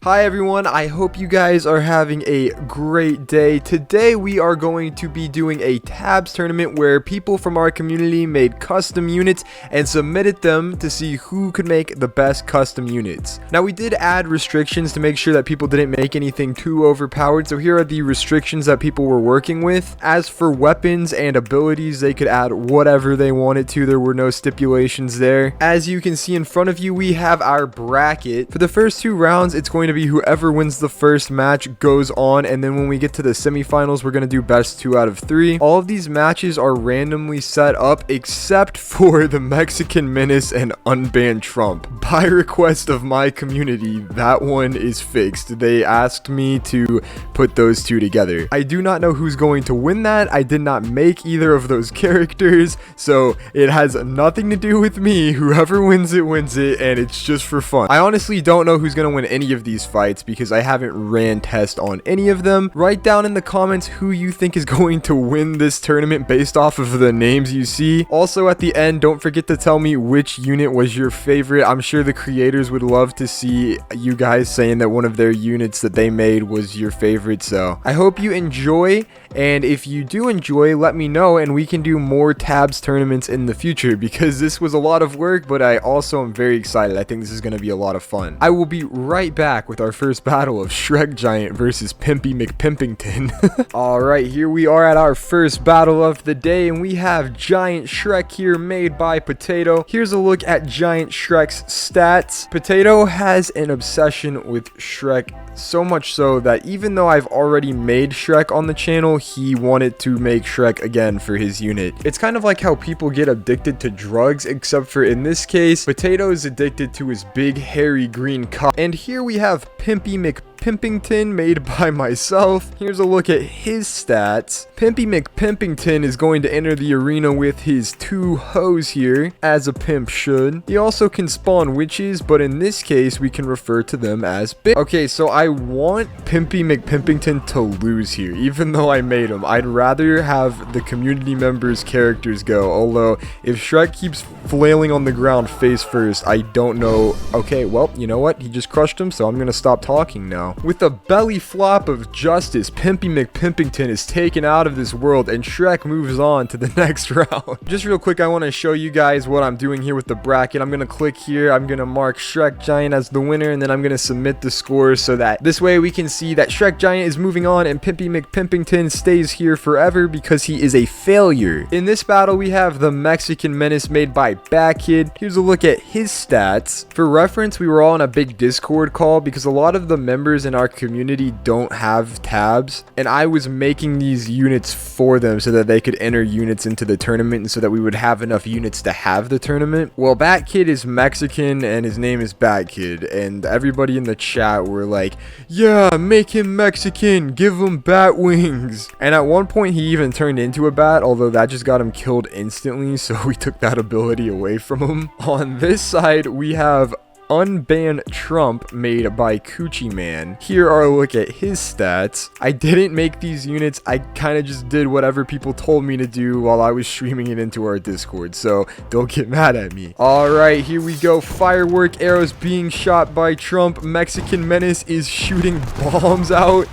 Hi everyone, I hope you guys are having a great day. Today we are going to be doing a tabs tournament where people from our community made custom units and submitted them to see who could make the best custom units. Now we did add restrictions to make sure that people didn't make anything too overpowered, so here are the restrictions that people were working with. As for weapons and abilities, they could add whatever they wanted to. There were no stipulations there. As you can see in front of you, we have our bracket. For the first two rounds, it's going to be whoever wins the first match goes on, and then when we get to the semifinals, we're going to do best 2 out of 3. All of these matches are randomly set up except for the Mexican Menace and unbanned Trump. By request of my community, that one is fixed. They asked me to put those two together. I do not know who's going to win that. I did not make either of those characters, so it has nothing to do with me. Whoever wins it, and it's just for fun. I honestly don't know who's going to win any of these fights because I haven't ran test on any of them. Write down in the comments who you think is going to win this tournament based off of the names you see. Also at the end, don't forget to tell me which unit was your favorite. I'm sure the creators would love to see you guys saying that one of their units that they made was your favorite. So I hope you enjoy, and if you do enjoy, let me know and we can do more tabs tournaments in the future because this was a lot of work, but I also am very excited. I think this is going to be a lot of fun. I will be right back with our first battle of Shrek Giant versus Pimpy McPimpington. Alright, here we are at our first battle of the day, and we have Giant Shrek here made by Potato. Here's a look at Giant Shrek's stats. Potato has an obsession with Shrek, so much so that even though I've already made Shrek on the channel, he wanted to make Shrek again for his unit. It's kind of like how people get addicted to drugs, except for in this case, Potato is addicted to his big hairy green cock. And here we have Pimpy McPimpington made by myself. Here's a look at his stats. Pimpy McPimpington is going to enter the arena with his 2 hoes here, as a pimp should. He also can spawn witches, but in this case, we can refer to them as bitch. Okay, so I want Pimpy McPimpington to lose here, even though I made him. I'd rather have the community members' characters go, although if Shrek keeps flailing on the ground face first, I don't know. Okay, well, you know what? He just crushed him, so I'm gonna stop talking now. With a belly flop of justice, Pimpy McPimpington is taken out of this world and Shrek moves on to the next round. Just real quick, I want to show you guys what I'm doing here with the bracket. I'm going to click here. I'm going to mark Shrek Giant as the winner, and then I'm going to submit the scores so that this way we can see that Shrek Giant is moving on and Pimpy McPimpington stays here forever because he is a failure. In this battle, we have the Mexican Menace made by Bat Kid. Here's a look at his stats. For reference, we were all on a big Discord call because a lot of the members in our community don't have tabs, and I was making these units for them so that they could enter units into the tournament and so that we would have enough units to have the tournament. Well, Bat Kid is Mexican and his name is Bat Kid, and everybody in the chat were like, yeah, make him Mexican, give him bat wings. And at one point he even turned into a bat, although that just got him killed instantly, so we took that ability away from him. On this side we have unbanned Trump made by ChoccyMilkMen. Here are a look at his stats. I didn't make these units. I kind of just did whatever people told me to do while I was streaming it into our Discord, so don't get mad at me. Alright, here we go. Firework arrows being shot by Trump. Mexican Menace is shooting bombs out.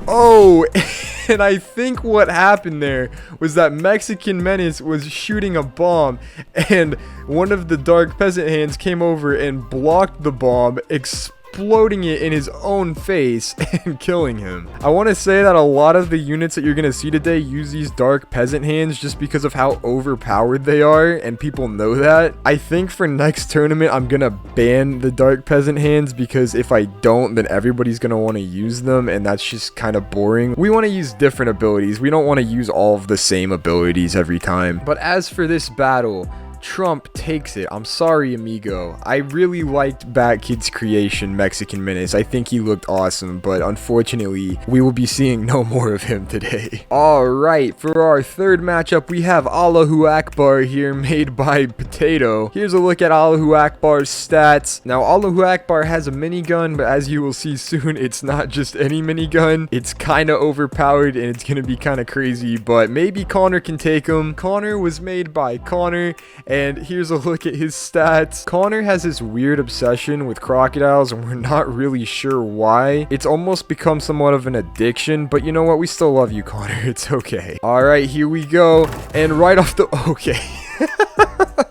Oh, and I think what happened there was that Mexican Menace was shooting a bomb, and one of the dark peasant hands came over and blocked the bomb, exploding it in his own face and killing him. I want to say that a lot of the units that you're going to see today use these dark peasant hands just because of how overpowered they are, and people know that. I think for next tournament I'm going to ban the dark peasant hands because if I don't, then everybody's going to want to use them, and that's just kind of boring. We want to use different abilities. We don't want to use all of the same abilities every time. But as for this battle, Trump takes it. I'm sorry, amigo. I really liked Bat Kid's creation, Mexican Menace. I think he looked awesome, but unfortunately, we will be seeing no more of him today. Alright, for our third matchup, we have Allahu Akbar here, made by Potato. Here's a look at Allahu Akbar's stats. Now, Allahu Akbar has a minigun, but as you will see soon, it's not just any minigun. It's kind of overpowered, and it's going to be kind of crazy, but maybe Conor can take him. Conor was made by Conor, And here's a look at his stats. Conor has this weird obsession with crocodiles, and we're not really sure why. It's almost become somewhat of an addiction, but you know what? We still love you, Conor. It's okay. All right, here we go. And right off the... Okay.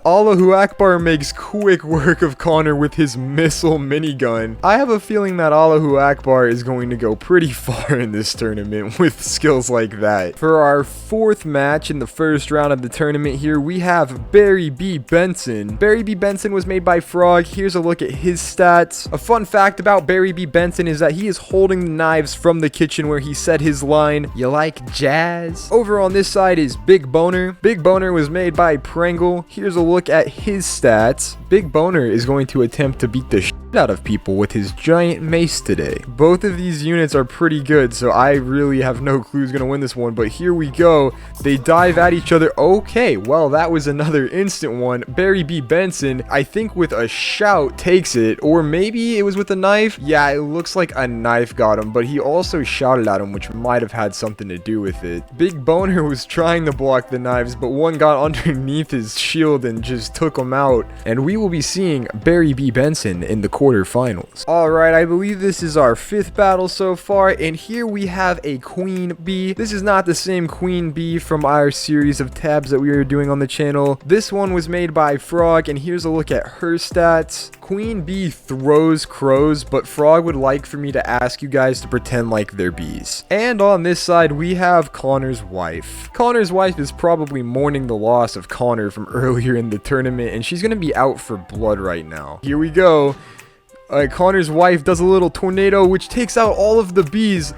Allahu Akbar makes quick work of Conor with his missile minigun. I have a feeling that Allahu Akbar is going to go pretty far in this tournament with skills like that. For our fourth match in the first round of the tournament here, we have Barry B. Benson. Barry B. Benson was made by Frog. Here's a look at his stats. A fun fact about Barry B. Benson is that he is holding the knives from the kitchen where he said his line, "You like jazz?" Over on this side is Big Boner. Big Boner was made by Prangle. Here's a look at his stats. Big Boner is going to attempt to beat the shit out of people with his giant mace today. Both of these units are pretty good, so I really have no clue who's going to win this one, but here we go. They dive at each other. Okay, well, that was another instant one. Barry B. Benson, I think with a shout, takes it, or maybe it was with a knife. Yeah, it looks like a knife got him, but he also shouted at him, which might have had something to do with it. Big Boner was trying to block the knives, but one got underneath his shield and just took him out, and we will be seeing Barry B. Benson in the quarterfinals. Alright, I believe this is our fifth battle so far, and here we have a Queen Bee. This is not the same Queen Bee from our series of tabs that we are doing on the channel. This one was made by Frog, and here's a look at her stats. Queen Bee throws crows, but Frog would like for me to ask you guys to pretend like they're bees. And on this side, we have Conor's wife. Conor's wife is probably mourning the loss of Conor from earlier in the tournament, and she's going to be out for blood right now. Here we go. Conor's wife does a little tornado, which takes out all of the bees.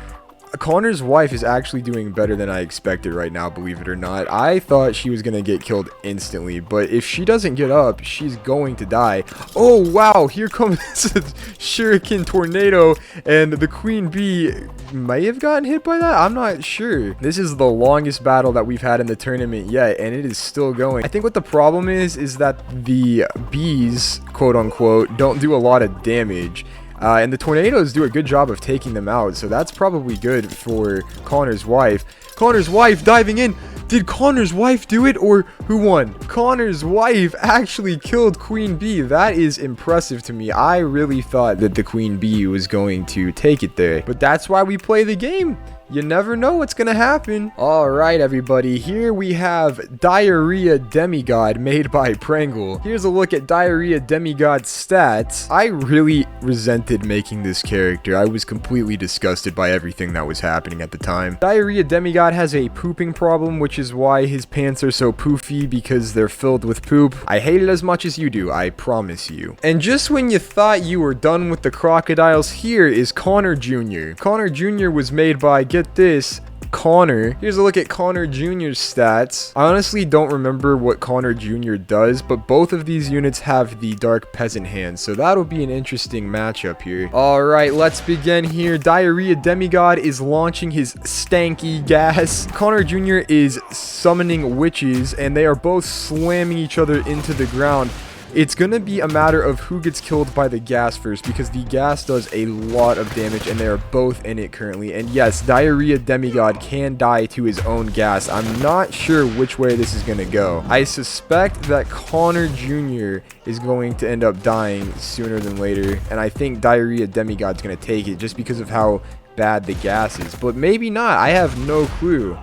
Conor's wife is actually doing better than I expected right now, believe it or not. I thought she was going to get killed instantly, but if she doesn't get up, she's going to die. Oh, wow, here comes the shuriken tornado, and the Queen Bee may have gotten hit by that. I'm not sure. This is the longest battle that we've had in the tournament yet, and it is still going. I think what the problem is that the bees, quote unquote, don't do a lot of damage. And the tornadoes do a good job of taking them out, so that's probably good for Conor's wife. Conor's wife diving in. Did Conor's wife do it, or who won? Conor's wife actually killed Queen Bee. That is impressive to me. I really thought that the Queen Bee was going to take it there, but that's why we play the game. You never know what's gonna happen. Alright, everybody, here we have Diarrhea Demigod made by Prangle. Here's a look at Diarrhea Demigod's stats. I really resented making this character. I was completely disgusted by everything that was happening at the time. Diarrhea Demigod has a pooping problem, which is why his pants are so poofy, because they're filled with poop. I hate it as much as you do, I promise you. And just when you thought you were done with the crocodiles, here is Conor Jr. Conor Jr. was made by, get this, Conor. Here's a look at Conor Jr.'s stats. I honestly don't remember what Conor Jr. does, but both of these units have the Dark Peasant hand, so that'll be an interesting matchup here. Alright, let's begin here. Diarrhea Demigod is launching his stanky gas. Conor Jr. is summoning witches, and they are both slamming each other into the ground. It's gonna be a matter of who gets killed by the gas first, because the gas does a lot of damage, and they are both in it currently. And yes, Diarrhea Demigod can die to his own gas. I'm not sure which way this is gonna go. I suspect that Conor Jr. is going to end up dying sooner than later, and I think Diarrhea Demigod's gonna take it just because of how bad the gas is. But maybe not. I have no clue.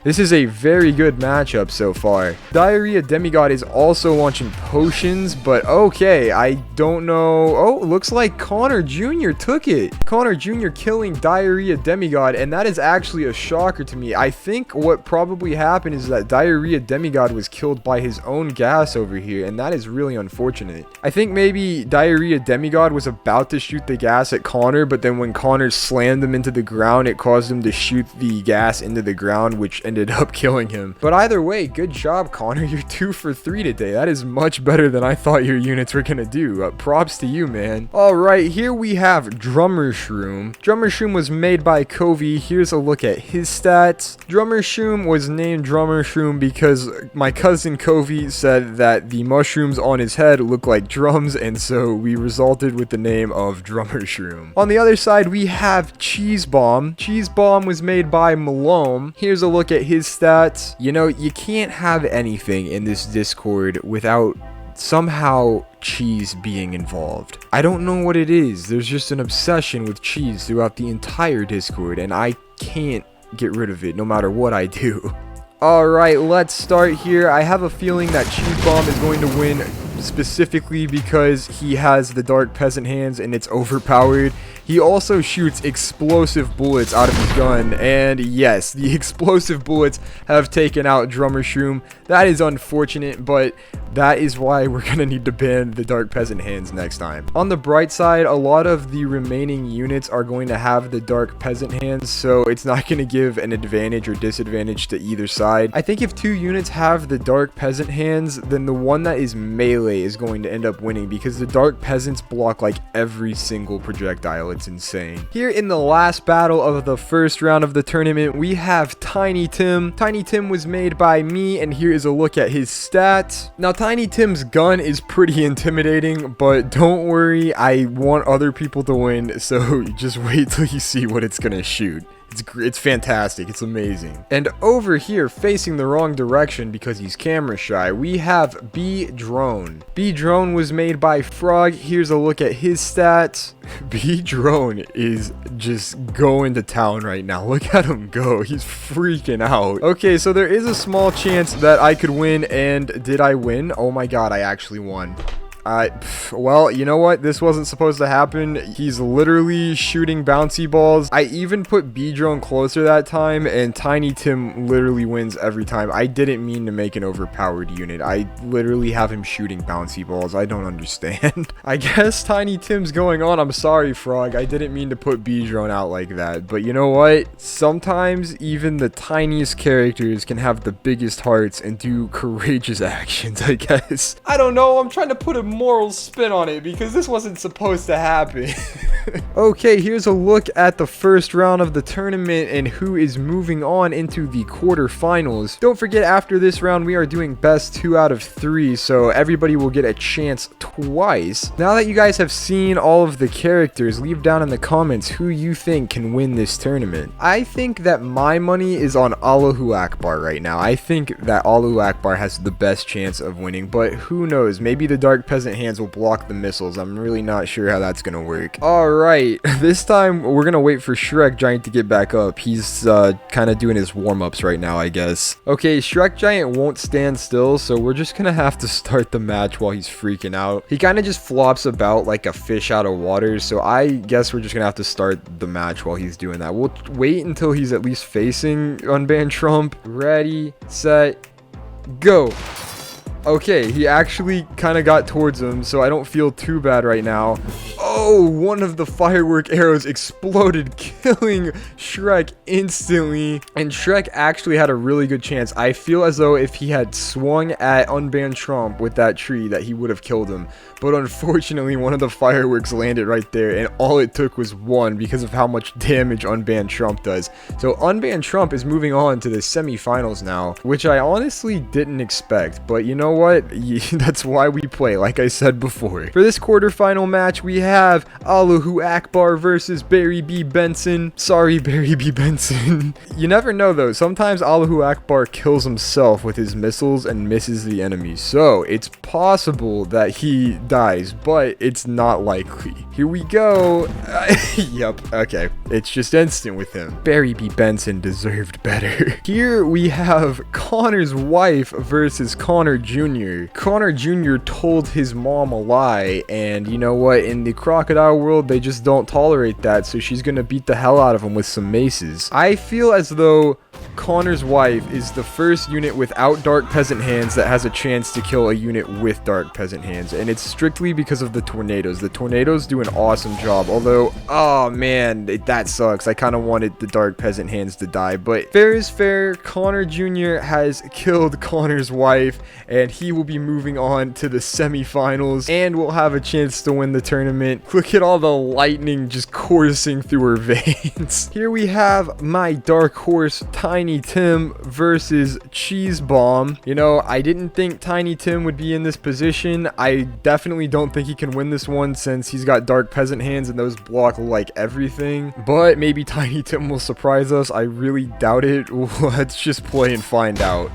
This is a very good matchup so far. Diarrhea Demigod is also launching potions, but okay, I don't know. Oh, looks like Conor Jr. took it. Conor Jr. killing Diarrhea Demigod, and that is actually a shocker to me. I think what probably happened is that Diarrhea Demigod was killed by his own gas over here, and that is really unfortunate. I think maybe Diarrhea Demigod was about to shoot the gas at Conor, but then when Conor slammed him into the ground, it caused him to shoot the gas into the ground, which ended up killing him. But either way, good job, Conor. You're 2 for 3 today. That is much better than I thought your units were gonna do. Props to you, man. Alright, here we have Drummer Shroom. Drummer Shroom was made by Covey. Here's a look at his stats. Drummer Shroom was named Drummer Shroom because my cousin Covey said that the mushrooms on his head look like drums, and so we resulted with the name of Drummer Shroom. On the other side, we have Cheese Bomb. Cheese Bomb was made by Malone. Here's a look at his stats. You know, you can't have anything in this Discord without somehow cheese being involved. I don't know what it is. There's just an obsession with cheese throughout the entire Discord, and I can't get rid of it no matter what I do. Alright, let's start here. I have a feeling that Cheese Bomb is going to win, specifically because he has the Dark Peasant hands and it's overpowered. He also shoots explosive bullets out of his gun, and yes, the explosive bullets have taken out Drummer Shroom. That is unfortunate, but that is why we're gonna need to ban the Dark Peasant hands next time. On the bright side, a lot of the remaining units are going to have the Dark Peasant hands, so it's not gonna give an advantage or disadvantage to either side. I think if 2 units have the Dark Peasant hands, then the one that is melee is going to end up winning, because the Dark Peasants block like every single projectile. It's insane. Here in the last battle of the first round of the tournament, we have Tiny Tim. Tiny Tim was made by me, and here is a look at his stats. Now, Tiny Tim's gun is pretty intimidating, but don't worry, I want other people to win, so just wait till you see what it's gonna shoot. It's fantastic. It's amazing. And over here, facing the wrong direction because he's camera shy, we have B Drone. B Drone was made by Frog. Here's a look at his stats. B Drone is just going to town right now. Look at him go. He's freaking out. Okay, so there is a small chance that I could win, and did I win? Oh my god, I actually won. Well, you know what? This wasn't supposed to happen. He's literally shooting bouncy balls. I even put B-Drone closer that time, and Tiny Tim literally wins every time. I didn't mean to make an overpowered unit. I literally have him shooting bouncy balls. I don't understand. I guess Tiny Tim's going on. I'm sorry, Frog. I didn't mean to put B-Drone out like that. But you know what? Sometimes even the tiniest characters can have the biggest hearts and do courageous actions, I guess. I don't know. I'm trying to put a moral spin on it because this wasn't supposed to happen. Okay, here's a look at the first round of the tournament and who is moving on into the quarterfinals. Don't forget, after this round we are doing best 2 out of 3, so everybody will get a chance twice. Now that you guys have seen all of the characters, leave down in the comments who you think can win this tournament. I think that my money is on Allahu Akbar right now. I think that Allahu Akbar has the best chance of winning, but who knows? Maybe the Dark Peasant hands will block the missiles. I'm really not sure how that's gonna work. Alright, this time we're gonna wait for Shrek Giant to get back up. He's kind of doing his warm-ups right now, I guess. Okay, Shrek Giant won't stand still, so we're just gonna have to start the match while he's freaking out. He kind of just flops about like a fish out of water, so I guess we're just gonna have to start the match while he's doing that. We'll wait until he's at least facing Unbanned Trump. Ready, set, go. Okay, he actually kind of got towards him, so I don't feel too bad right now. Oh, one of the firework arrows exploded, killing Shrek instantly. And Shrek actually had a really good chance. I feel as though if he had swung at Unbanned Trump with that tree, that he would have killed him. But unfortunately, one of the fireworks landed right there, and all it took was 1 because of how much damage Unbanned Trump does. So Unbanned Trump is moving on to the semifinals now, which I honestly didn't expect. But you know what? That's why we play, like I said before. For this quarterfinal match, we have Allahu Akbar versus Barry B. Benson. Sorry, Barry B. Benson. You never know, though. Sometimes Allahu Akbar kills himself with his missiles and misses the enemy. So it's possible that he dies, but it's not likely. Here we go. Yep, okay. It's just instant with him. Barry B. Benson deserved better. Here we have Conor's wife versus Conor Jr. Conor Jr. told his mom a lie, and you know what? In the crocodile world, they just don't tolerate that, so she's gonna beat the hell out of him with some maces. I feel as though Conor's wife is the first unit without Dark Peasant hands that has a chance to kill a unit with Dark Peasant hands, and it's strictly because of the tornadoes. The tornadoes do an awesome job, although, oh man, that sucks. I kind of wanted the Dark Peasant hands to die, but fair is fair. Conor Jr. has killed Conor's wife, and he will be moving on to the semifinals, and will have a chance to win the tournament. Look at all the lightning just coursing through her veins. Here we have my dark horse, Tiny Tiny Tim versus Cheese Bomb. You know, I didn't think Tiny Tim would be in this position. I definitely don't think he can win this one since he's got Dark Peasant hands and those block like everything. But maybe Tiny Tim will surprise us. I really doubt it. Let's just play and find out.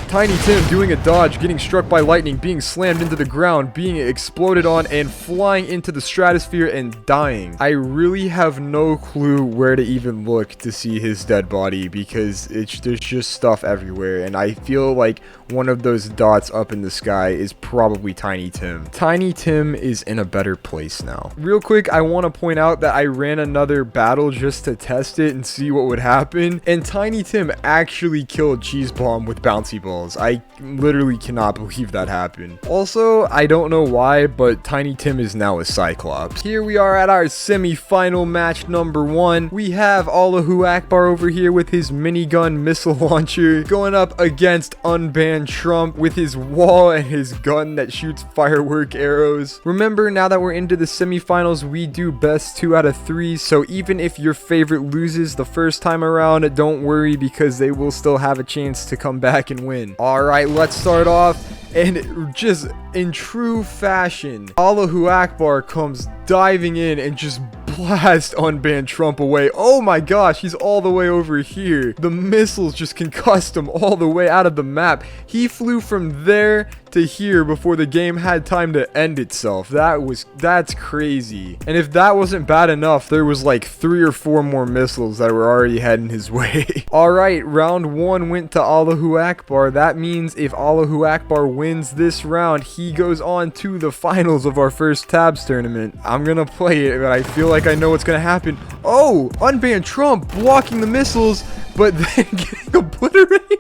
Tiny Tim doing a dodge, getting struck by lightning, being slammed into the ground, being exploded on, and flying into the stratosphere and dying. I really have no clue where to even look to see his dead body because there's just stuff everywhere, and I feel like one of those dots up in the sky is probably Tiny Tim. Tiny Tim is in a better place now. Real quick, I want to point out that I ran another battle just to test it and see what would happen, and Tiny Tim actually killed Cheese Bomb with bouncy balls. I literally cannot believe that happened. Also, I don't know why, but Tiny Tim is now a Cyclops. Here we are at our semi-final match number 1. We have Allahu Akbar over here with his minigun missile launcher going up against Unbanned Trump with his wall and his gun that shoots firework arrows. Remember, now that we're into the semifinals, we do best 2 out of 3, so even if your favorite loses the first time around, don't worry because they will still have a chance to come back and win. Alright, let's start off, and just in true fashion, Allahu Akbar comes diving in and just blast Unbanned Trump away. Oh my gosh, he's all the way over here. The missiles just concussed him all the way out of the map. He flew from there to here before the game had time to end itself. That's crazy. And if that wasn't bad enough, there was like 3 or 4 more missiles that were already heading his way. Alright, round 1 went to Allahu Akbar. That means if Allahu Akbar wins this round, he goes on to the finals of our first tabs tournament. I'm gonna play it, but I feel like I know what's gonna happen. Oh, Unbanned Trump blocking the missiles, but then getting obliterated.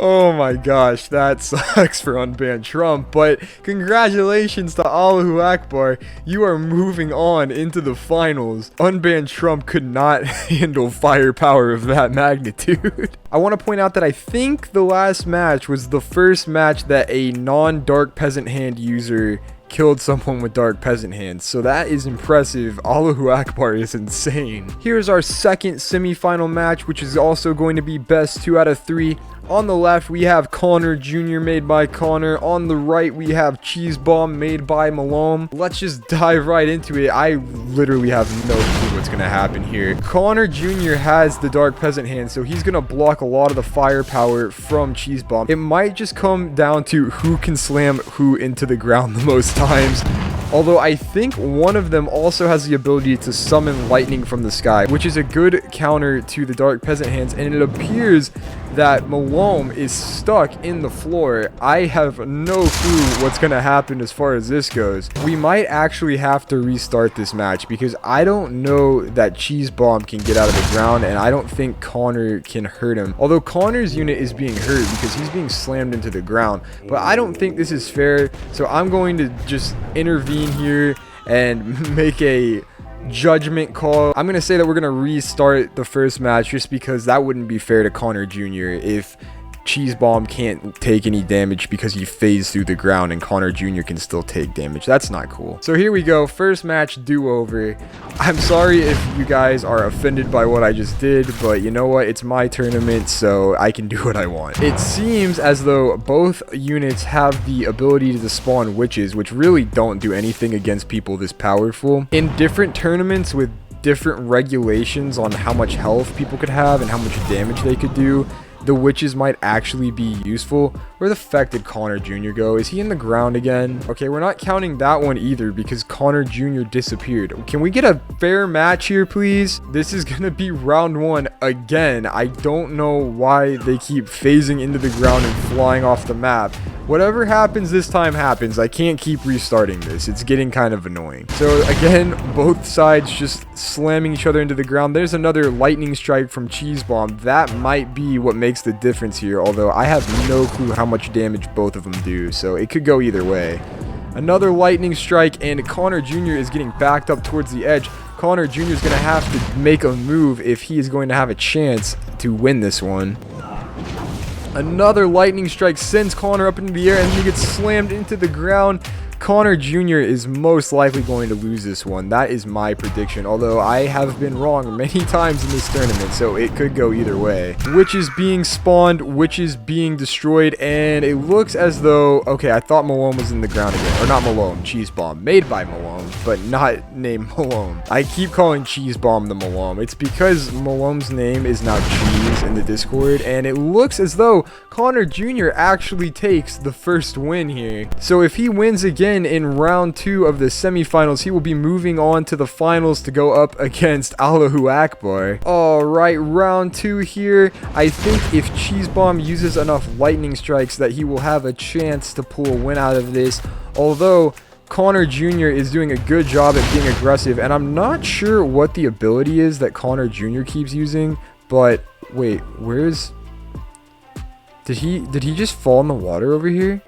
Oh my gosh, that sucks for Unbanned Trump, but congratulations to Allahu Akbar. You are moving on into the finals. Unbanned Trump could not handle firepower of that magnitude. I want to point out that I think the last match was the first match that a non-Dark Peasant hand user killed someone with Dark Peasant hands, so that is impressive. Allahu Akbar is insane. Here's our second semi-final match, which is also going to be best 2 out of 3. On the left, we have Conor Jr. made by Conor. On the right, we have Cheese Bomb made by Malone. Let's just dive right into it. I literally have no clue what's going to happen here. Conor Jr. has the Dark Peasant hand, so he's going to block a lot of the firepower from Cheese Bomb. It might just come down to who can slam who into the ground the most times. Although I think one of them also has the ability to summon lightning from the sky, which is a good counter to the Dark Peasant hands, and it appears that Malone is stuck in the floor. I have no clue what's going to happen as far as this goes. We might actually have to restart this match because I don't know that Cheese Bomb can get out of the ground, and I don't think Conor can hurt him. Although Conor's unit is being hurt because he's being slammed into the ground, but I don't think this is fair, so I'm going to just intervene here and make a judgment call. I'm gonna say that we're gonna restart the first match just because that wouldn't be fair to Conor Jr. if Cheese Bomb can't take any damage because he phased through the ground and Conor Jr. can still take damage. That's not cool. So here we go, first match do-over. I'm sorry if you guys are offended by what I just did, but you know what, it's my tournament, so I can do what I want. It seems as though both units have the ability to spawn witches, which really don't do anything against people this powerful. In different tournaments with different regulations on how much health people could have and how much damage they could do, the witches might actually be useful. Where the feck did Conor Jr. go? Is he in the ground again? Okay, we're not counting that one either because Conor Jr. disappeared. Can we get a fair match here, please? This is gonna be round 1 again. I don't know why they keep phasing into the ground and flying off the map. Whatever happens this time happens. I can't keep restarting this. It's getting kind of annoying. So again, both sides just slamming each other into the ground. There's another lightning strike from Cheese Bomb. That might be what makes the difference here, although I have no clue how much damage both of them do, so it could go either way. Another lightning strike, and Conor Jr. is getting backed up towards the edge. Conor Jr. is going to have to make a move if he is going to have a chance to win this one. Another lightning strike sends Conor up into the air, and he gets slammed into the ground. Conor Jr. is most likely going to lose this one. That is my prediction, although I have been wrong many times in this tournament, so it could go either way. Witches being spawned, witches being destroyed, and it looks as though, okay, I thought Malone was in the ground again, or not Malone, Cheese Bomb, made by Malone, but not named Malone. I keep calling Cheese Bomb the Malone. It's because Malone's name is now Cheese in the Discord, and it looks as though Conor Jr. actually takes the first win here. So if he wins again in round 2 of the semifinals, he will be moving on to the finals to go up against Allahu Akbar. Alright, round 2 here. I think if Cheese Bomb uses enough lightning strikes that he will have a chance to pull a win out of this, although Conor Jr. is doing a good job at being aggressive, and I'm not sure what the ability is that Conor Jr. keeps using, but wait, where's... Did he just fall in the water over here?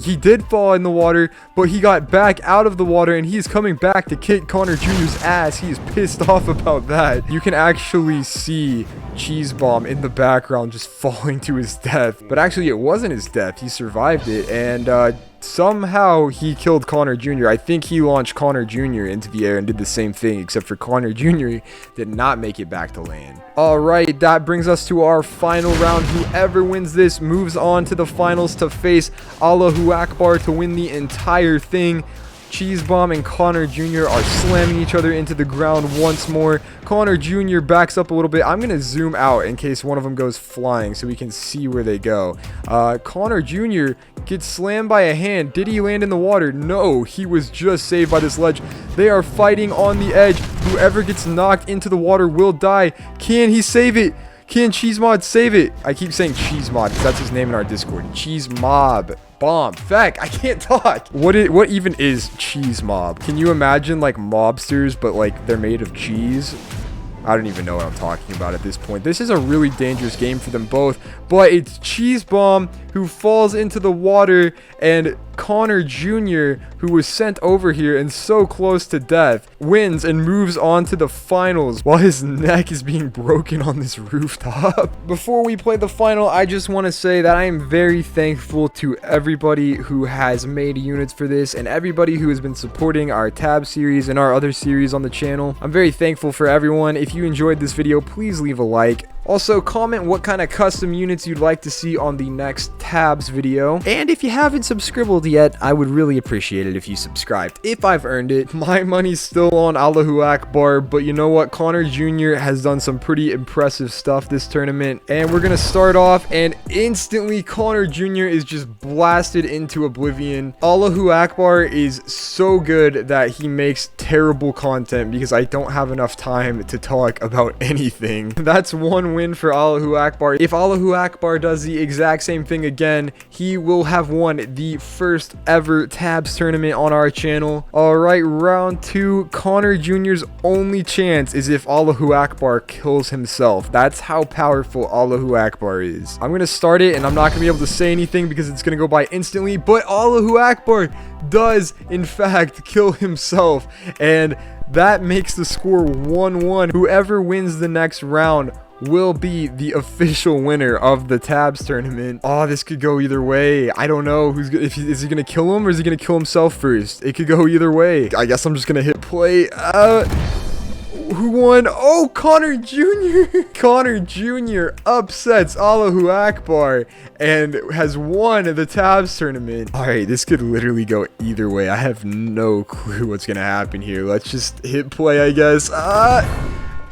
He did fall in the water, but he got back out of the water, and he's coming back to kick Conor Jr.'s ass. He is pissed off about that. You can actually see Cheese Bomb in the background just falling to his death. But actually, it wasn't his death. He survived it, and somehow he killed Conor Jr. I think he launched Conor Jr. into the air and did the same thing, except for Conor Jr. did not make it back to land. Alright, that brings us to our final round. Whoever wins this moves on to the finals to face Allahu Akbar to win the entire thing. Cheese Bomb and Conor Jr. are slamming each other into the ground once more. Conor Jr. backs up a little bit. I'm going to zoom out in case one of them goes flying so we can see where they go. Conor Jr. gets slammed by a hand. Did he land in the water? No, he was just saved by this ledge. They are fighting on the edge. Whoever gets knocked into the water will die. Can he save it? Can Cheese Mod save it? I keep saying Cheese Mod because that's his name in our Discord. Cheese Mob. Bomb. Feck, I can't talk. What even is Cheese Mob? Can you imagine like mobsters, but like they're made of cheese? I don't even know what I'm talking about at this point. This is a really dangerous game for them both, but it's Cheese Bomb who falls into the water, and Conor Jr., who was sent over here and so close to death, wins and moves on to the finals while his neck is being broken on this rooftop. Before we play the final, I just want to say that I am very thankful to everybody who has made units for this and everybody who has been supporting our tab series and our other series on the channel. I'm very thankful for everyone. If you enjoyed this video, please leave a like. Also, comment what kind of custom units you'd like to see on the next tabs video. And if you haven't subscribed yet, I would really appreciate it if you subscribed. If I've earned it. My money's still on Allahu Akbar, but you know what? Conor Jr. has done some pretty impressive stuff this tournament. And we're going to start off, and instantly Conor Jr. is just blasted into oblivion. Allahu Akbar is so good that he makes terrible content because I don't have enough time to talk about anything. That's one win for Allahu Akbar. If Allahu Akbar does the exact same thing again, he will have won the first ever tabs tournament on our channel. Alright, round 2. Conor Jr.'s only chance is if Allahu Akbar kills himself. That's how powerful Allahu Akbar is. I'm gonna start it, and I'm not gonna be able to say anything because it's gonna go by instantly, but Allahu Akbar does in fact kill himself, and that makes the score 1-1. Whoever wins the next round will be the official winner of the tabs tournament. Oh, this could go either way. I don't know is he gonna kill him or is he gonna kill himself first? It could go either way. I guess I'm just gonna hit play. Who won? Oh, Conor Jr. Conor Jr. upsets Allahu Akbar and has won the tabs tournament. All right, this could literally go either way. I have no clue what's gonna happen here. Let's just hit play, I guess.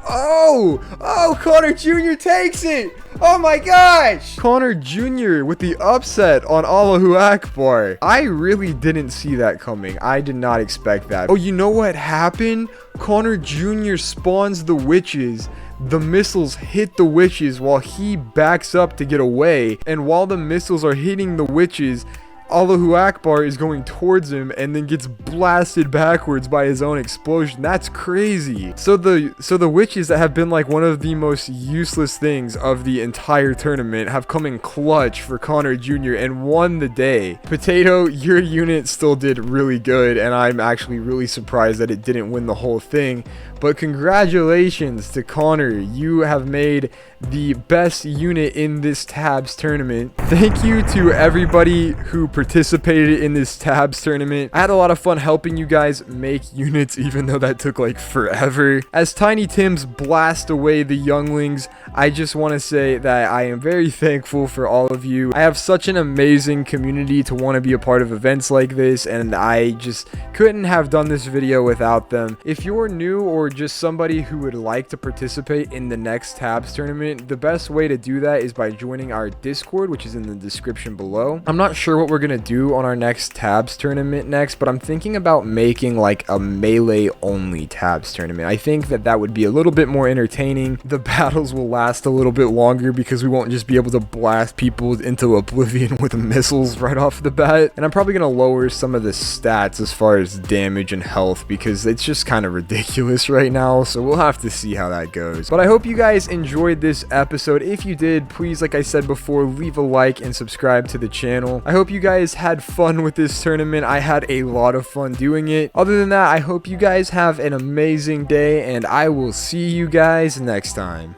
Oh, Conor Jr. takes it. Oh my gosh. Conor Jr. with the upset on Allahu Akbar. I really didn't see that coming. I did not expect that. Oh, you know what happened? Conor Jr. spawns the witches. The missiles hit the witches while he backs up to get away. And while the missiles are hitting the witches, Allahu Akbar is going towards him and then gets blasted backwards by his own explosion. That's crazy. So the witches that have been like one of the most useless things of the entire tournament have come in clutch for Conor Jr. and won the day. Potato, your unit still did really good, and I'm actually really surprised that it didn't win the whole thing. But congratulations to Conor. You have made the best unit in this tabs tournament. Thank you to everybody who participated participated in this tabs tournament. I had a lot of fun helping you guys make units, even though that took like forever. As Tiny Tims blast away the younglings, I just want to say that I am very thankful for all of you. I have such an amazing community to want to be a part of events like this, and I just couldn't have done this video without them. If you're new or just somebody who would like to participate in the next tabs tournament, the best way to do that is by joining our Discord, which is in the description below. I'm not sure what we're gonna do on our next tabs tournament next, but I'm thinking about making like a melee only tabs tournament. I think that that would be a little bit more entertaining. The battles will last a little bit longer because we won't just be able to blast people into oblivion with missiles right off the bat. And I'm probably gonna lower some of the stats as far as damage and health because it's just kind of ridiculous right now, so we'll have to see how that goes. But I hope you guys enjoyed this episode. If you did, please, like I said before, leave a like and subscribe to the channel. I hope you guys had fun with this tournament. I had a lot of fun doing it. Other than that, I hope you guys have an amazing day, and I will see you guys next time.